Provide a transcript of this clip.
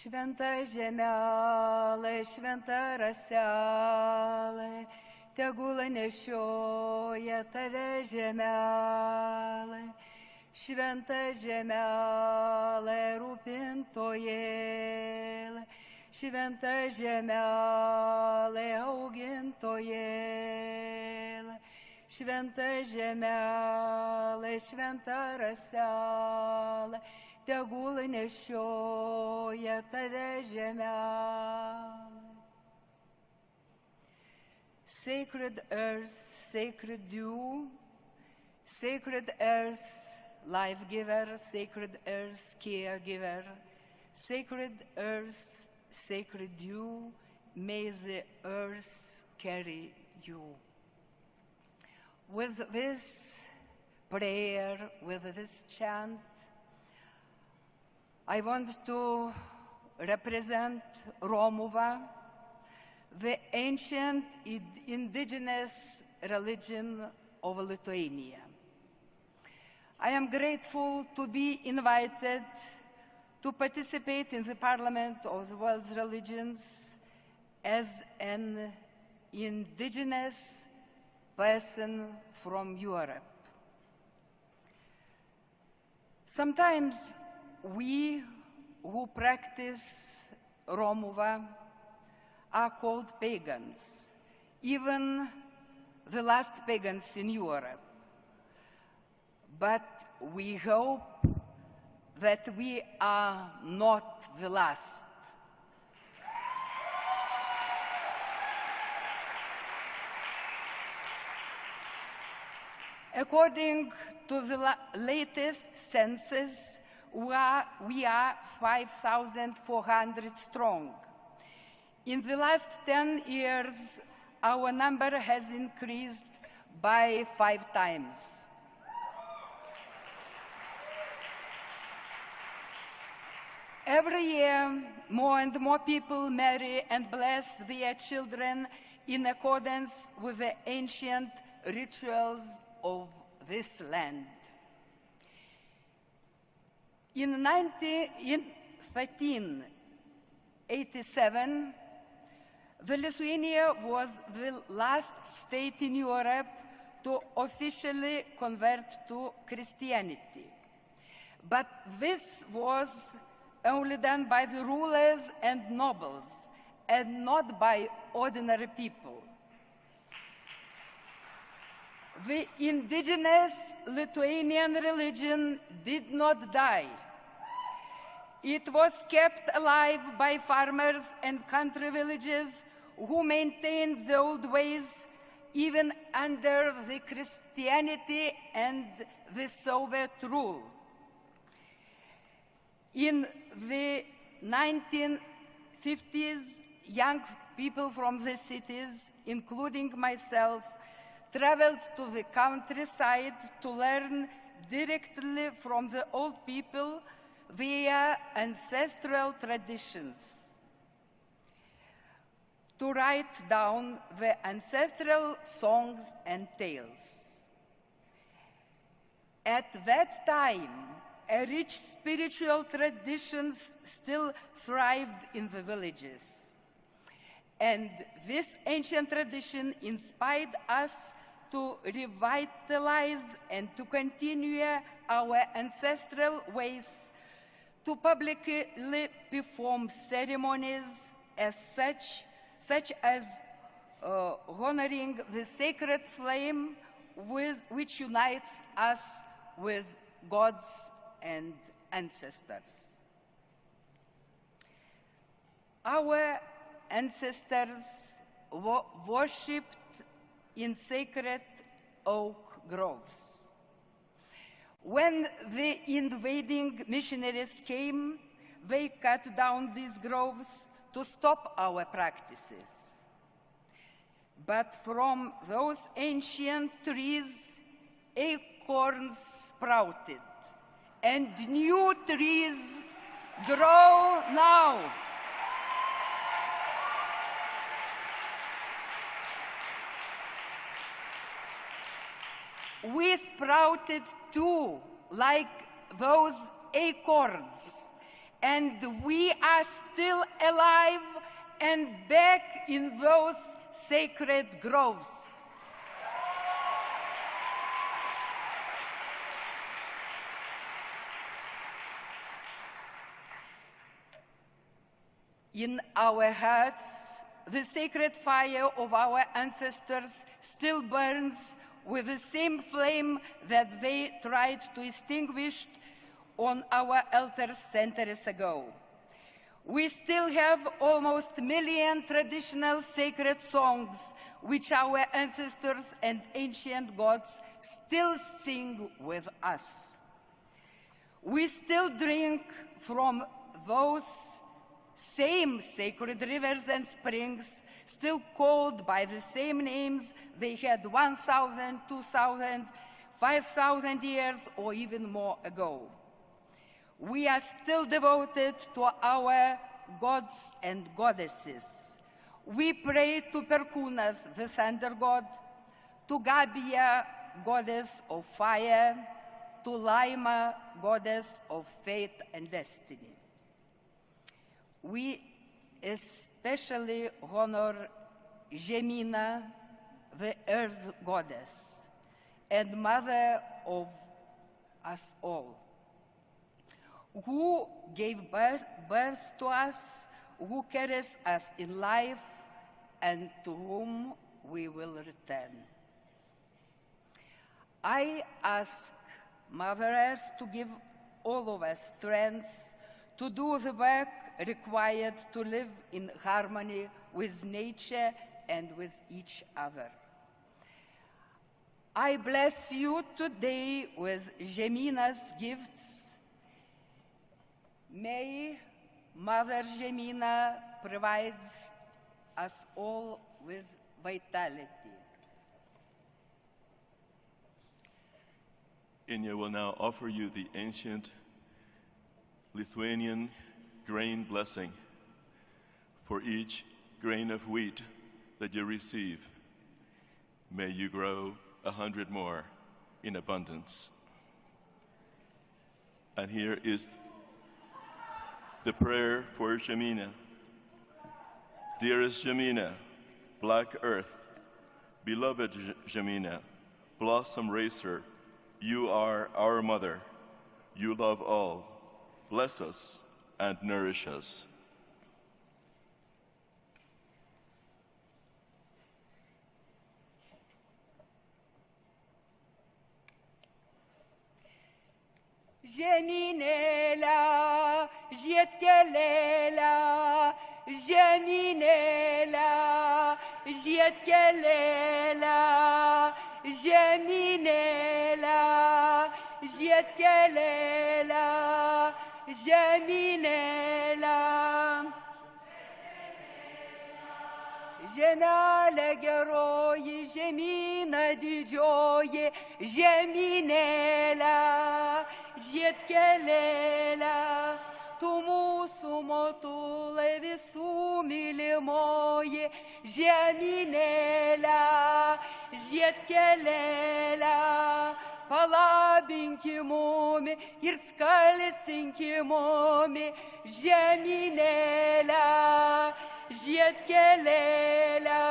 Šventa žemelė, šventa raselė, tegul nešioja tave žemelė. Šventa žemelė, rūpintojėlė, šventa žemelė, augintojėlė. Šventa žemelė, šventa raselė, tegul nešioja tave žemelė. Sacred earth, sacred dew, sacred earth, life giver, sacred earth, caregiver, sacred earth, sacred dew, may the earth carry you. With this prayer, with this chant, I want to represent Romuva, the ancient indigenous religion of Lithuania. I am grateful to be invited to participate in the Parliament of the World's Religions as an indigenous person from Europe. Sometimes we who practice Romuva are called pagans, even the last pagans in Europe. But we hope that we are not the last. According to the latest census, we are 5,400 strong. In the last 10 years, our number has increased by 5 times. Every year, more and more people marry and bless their children in accordance with the ancient rituals of this land. In 1387, Lithuania was the last state in Europe to officially convert to Christianity. But this was only done by the rulers and nobles, and not by ordinary people. The indigenous Lithuanian religion did not die. It was kept alive by farmers and country villages who maintained the old ways even under the Christianity and the Soviet rule. In the 1950s, young people from the cities, including myself, traveled to the countryside to learn directly from the old people their ancestral traditions, to write down the ancestral songs and tales. At that time, a rich spiritual traditions still thrived in the villages. And this ancient tradition inspired us to revitalize and to continue our ancestral ways, to publicly perform ceremonies as such as honoring the sacred flame which unites us with gods and ancestors. Our ancestors worshipped in sacred oak groves. When the invading missionaries came, they cut down these groves to stop our practices. But from those ancient trees, acorns sprouted, and new trees grow now. We sprouted too, like those acorns, and we are still alive and back in those sacred groves. In our hearts, the sacred fire of our ancestors still burns with the same flame that they tried to extinguish on our altars centuries ago. We still have almost a million traditional sacred songs which our ancestors and ancient gods still sing with us. We still drink from those same sacred rivers and springs, still called by the same names they had 1,000, 2,000, 5,000 years or even more ago. We are still devoted to our gods and goddesses. We pray to Perkūnas, the thunder god, to Gabija, goddess of fire, to Laima, goddess of fate and destiny. We especially honor Žemyna, the earth goddess and mother of us all, who gave birth to us, who carries us in life, and to whom we will return. I ask Mother Earth to give all of us strength to do the work required to live in harmony with nature and with each other. I bless you today with Žemyna's gifts. May Mother Žemyna provides us all with vitality. Inija will now offer you the ancient Lithuanian grain blessing. For each grain of wheat that you receive, may you grow 100 more in abundance. And here is the prayer for Žemyna. Dearest Žemyna, black earth, beloved Žemyna, blossom racer, you are our mother. You love all. Bless us and nourish us. Žemynėle, žiedkelėle, Žemynėle, žiedkelėle, Žemynėle, žiedkelėle, Žemynėle. Žemelė geroji, Žemyna didžioji, Žemynėle, žiedkelėle, tu mūsų motulai visų mylimoji, Žemynėle, žiedkelėle, palabinki mumi ir skalsinki mumi, Žemynėle, žiedkelėle.